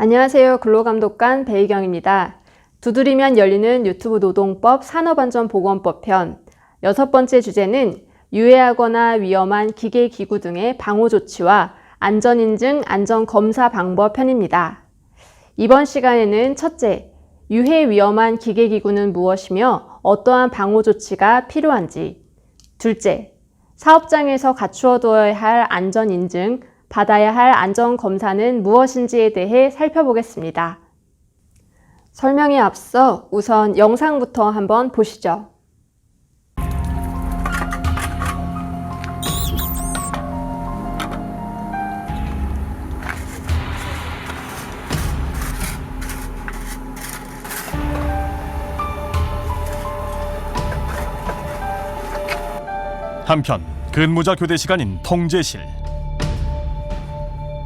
안녕하세요. 근로감독관 배희경입니다. 두드리면 열리는 유튜브 노동법 산업안전보건법 편 6번째 주제는 유해하거나 위험한 기계, 기구 등의 방호조치와 안전인증, 안전검사 방법 편입니다. 이번 시간에는 첫째, 유해 위험한 기계, 기구는 무엇이며 어떠한 방호조치가 필요한지, 둘째, 사업장에서 갖추어둬야 할 안전인증, 받아야 할 안전검사는 무엇인지에 대해 살펴보겠습니다. 설명에 앞서 우선 영상부터 한번 보시죠. 한편 근무자 교대 시간인 통제실.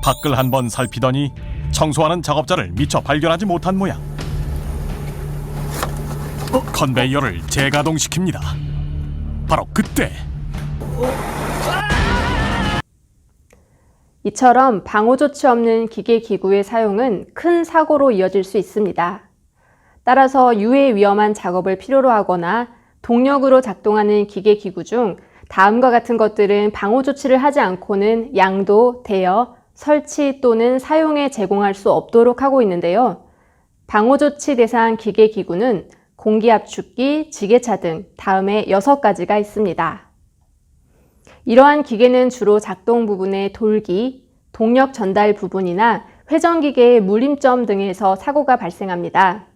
밖을 한번 살피더니 청소하는 작업자를 미처 발견하지 못한 모양. 컨베이어를 재가동시킵니다. 바로 그때 이처럼 방호조치 없는 기계, 기구의 사용은 큰 사고로 이어질 수 있습니다. 따라서 유해 위험한 작업을 필요로 하거나 동력으로 작동하는 기계, 기구 중 다음과 같은 것들은 방호조치를 하지 않고는 양도, 대여, 설치 또는 사용에 제공할 수 없도록 하고 있는데요. 방호조치 대상 기계, 기구는 공기압축기, 지게차 등 다음에 6가지가 있습니다. 이러한 기계는 주로 작동 부분의 돌기, 동력 전달 부분이나 회전기계의 물림점 등에서 사고가 발생합니다.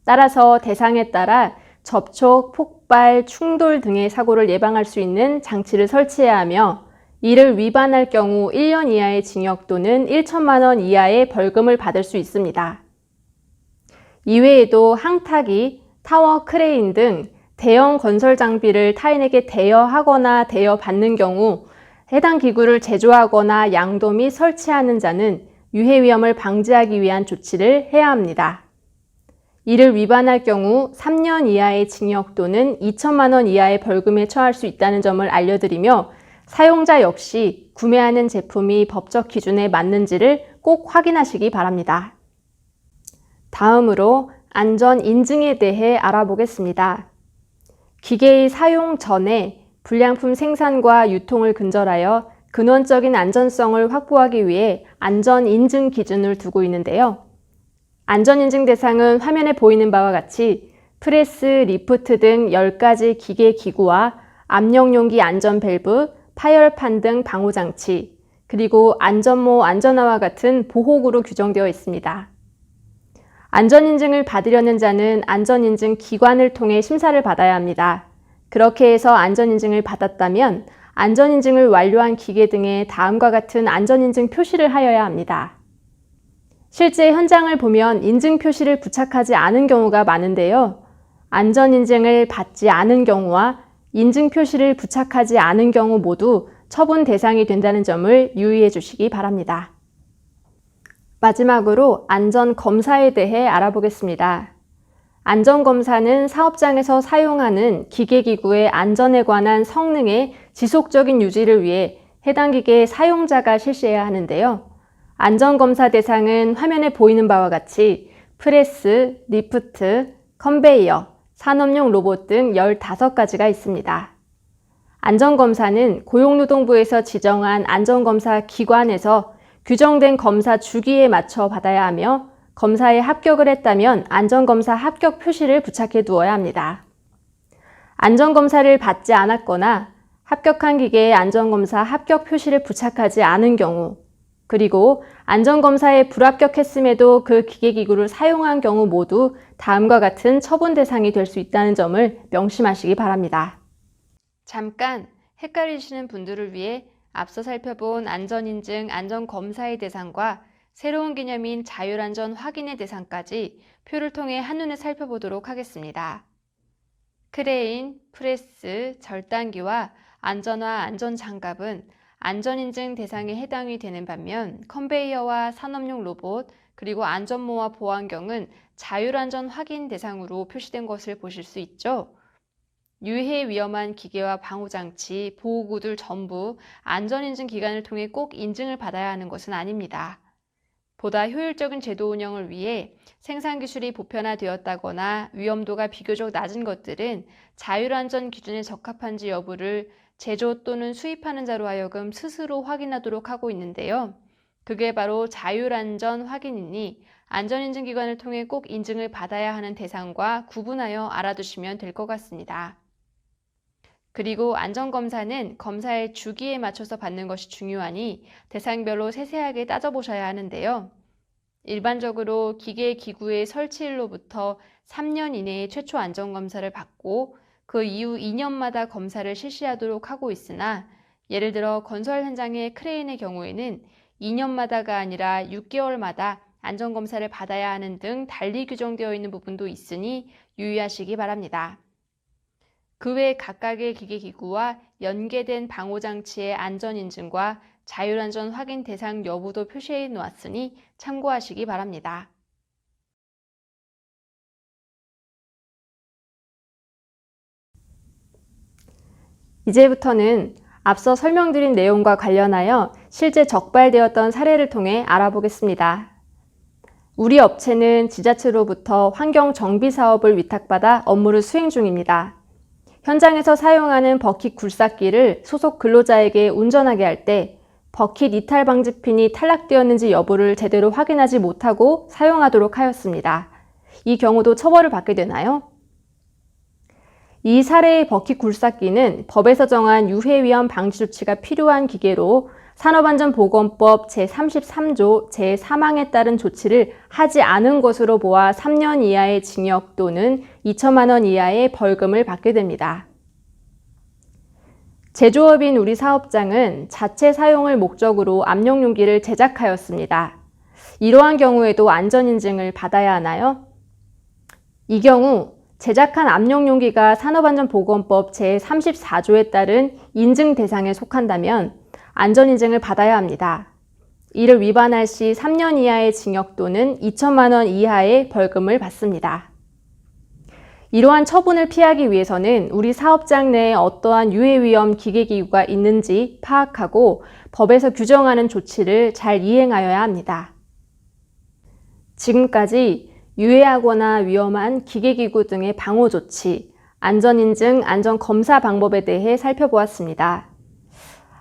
따라서 대상에 따라 접촉, 폭발, 충돌 등의 사고를 예방할 수 있는 장치를 설치해야 하며 이를 위반할 경우 1년 이하의 징역 또는 1천만 원 이하의 벌금을 받을 수 있습니다. 이외에도 항타기, 타워 크레인 등 대형 건설 장비를 타인에게 대여하거나 대여받는 경우 해당 기구를 제조하거나 양도 및 설치하는 자는 유해 위험을 방지하기 위한 조치를 해야 합니다. 이를 위반할 경우 3년 이하의 징역 또는 2천만 원 이하의 벌금에 처할 수 있다는 점을 알려드리며 사용자 역시 구매하는 제품이 법적 기준에 맞는지를 꼭 확인하시기 바랍니다. 다음으로 안전 인증에 대해 알아보겠습니다. 기계의 사용 전에 불량품 생산과 유통을 근절하여 근원적인 안전성을 확보하기 위해 안전 인증 기준을 두고 있는데요. 안전 인증 대상은 화면에 보이는 바와 같이 프레스, 리프트 등 10가지 기계, 기구와 압력용기 안전 밸브, 파열판 등 방호장치, 그리고 안전모, 안전화와 같은 보호구로 규정되어 있습니다. 안전인증을 받으려는 자는 안전인증 기관을 통해 심사를 받아야 합니다. 그렇게 해서 안전인증을 받았다면 안전인증을 완료한 기계 등에 다음과 같은 안전인증 표시를 하여야 합니다. 실제 현장을 보면 인증 표시를 부착하지 않은 경우가 많은데요. 안전인증을 받지 않은 경우와 인증 표시를 부착하지 않은 경우 모두 처분 대상이 된다는 점을 유의해 주시기 바랍니다. 마지막으로 안전검사에 대해 알아보겠습니다. 안전검사는 사업장에서 사용하는 기계기구의 안전에 관한 성능의 지속적인 유지를 위해 해당 기계의 사용자가 실시해야 하는데요. 안전검사 대상은 화면에 보이는 바와 같이 프레스, 리프트, 컨베이어, 산업용 로봇 등 15가지가 있습니다. 안전검사는 고용노동부에서 지정한 안전검사 기관에서 규정된 검사 주기에 맞춰 받아야 하며 검사에 합격을 했다면 안전검사 합격 표시를 부착해 두어야 합니다. 안전검사를 받지 않았거나 합격한 기계에 안전검사 합격 표시를 부착하지 않은 경우, 그리고 안전검사에 불합격했음에도 그 기계기구를 사용한 경우 모두 다음과 같은 처분 대상이 될 수 있다는 점을 명심하시기 바랍니다. 잠깐 헷갈리시는 분들을 위해 앞서 살펴본 안전인증, 안전검사의 대상과 새로운 개념인 자율안전 확인의 대상까지 표를 통해 한눈에 살펴보도록 하겠습니다. 크레인, 프레스, 절단기와 안전화, 안전장갑은 안전인증 대상에 해당이 되는 반면 컨베이어와 산업용 로봇, 그리고 안전모와 보안경은 자율안전 확인 대상으로 표시된 것을 보실 수 있죠. 유해 위험한 기계와 방호장치, 보호구들 전부 안전인증 기관을 통해 꼭 인증을 받아야 하는 것은 아닙니다. 보다 효율적인 제도 운영을 위해 생산 기술이 보편화되었다거나 위험도가 비교적 낮은 것들은 자율안전 기준에 적합한지 여부를 제조 또는 수입하는 자로 하여금 스스로 확인하도록 하고 있는데요. 그게 바로 자율안전 확인이니 안전인증기관을 통해 꼭 인증을 받아야 하는 대상과 구분하여 알아두시면 될 것 같습니다. 그리고 안전검사는 검사의 주기에 맞춰서 받는 것이 중요하니 대상별로 세세하게 따져보셔야 하는데요. 일반적으로 기계기구의 설치일로부터 3년 이내에 최초 안전검사를 받고 그 이후 2년마다 검사를 실시하도록 하고 있으나 예를 들어 건설 현장의 크레인의 경우에는 2년마다가 아니라 6개월마다 안전검사를 받아야 하는 등 달리 규정되어 있는 부분도 있으니 유의하시기 바랍니다. 그 외 각각의 기계기구와 연계된 방호장치의 안전인증과 자율안전 확인 대상 여부도 표시해 놓았으니 참고하시기 바랍니다. 이제부터는 앞서 설명드린 내용과 관련하여 실제 적발되었던 사례를 통해 알아보겠습니다. 우리 업체는 지자체로부터 환경 정비 사업을 위탁받아 업무를 수행 중입니다. 현장에서 사용하는 버킷 굴삭기를 소속 근로자에게 운전하게 할 때 버킷 이탈 방지 핀이 탈락되었는지 여부를 제대로 확인하지 못하고 사용하도록 하였습니다. 이 경우도 처벌을 받게 되나요? 이 사례의 버킷 굴삭기는 법에서 정한 유해위험 방지 조치가 필요한 기계로 산업안전보건법 제33조 제3항에 따른 조치를 하지 않은 것으로 보아 3년 이하의 징역 또는 2천만 원 이하의 벌금을 받게 됩니다. 제조업인 우리 사업장은 자체 사용을 목적으로 압력용기를 제작하였습니다. 이러한 경우에도 안전인증을 받아야 하나요? 이 경우 제작한 압력용기가 산업안전보건법 제34조에 따른 인증 대상에 속한다면 안전인증을 받아야 합니다. 이를 위반할 시 3년 이하의 징역 또는 2천만 원 이하의 벌금을 받습니다. 이러한 처분을 피하기 위해서는 우리 사업장 내에 어떠한 유해위험 기계기구가 있는지 파악하고 법에서 규정하는 조치를 잘 이행하여야 합니다. 지금까지 유해하거나 위험한 기계기구 등의 방호조치, 안전인증, 안전검사 방법에 대해 살펴보았습니다.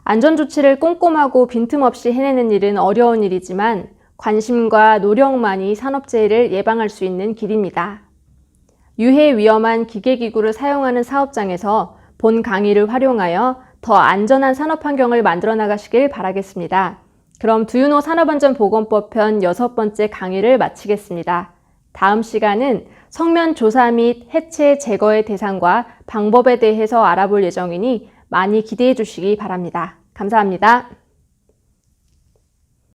안전조치를 꼼꼼하고 빈틈없이 해내는 일은 어려운 일이지만 관심과 노력만이 산업재해를 예방할 수 있는 길입니다. 유해 위험한 기계기구를 사용하는 사업장에서 본 강의를 활용하여 더 안전한 산업환경을 만들어 나가시길 바라겠습니다. 그럼 두유노 산업안전보건법 편 6번째 강의를 마치겠습니다. 다음 시간은 성면 조사 및 해체 제거의 대상과 방법에 대해서 알아볼 예정이니 많이 기대해 주시기 바랍니다. 감사합니다.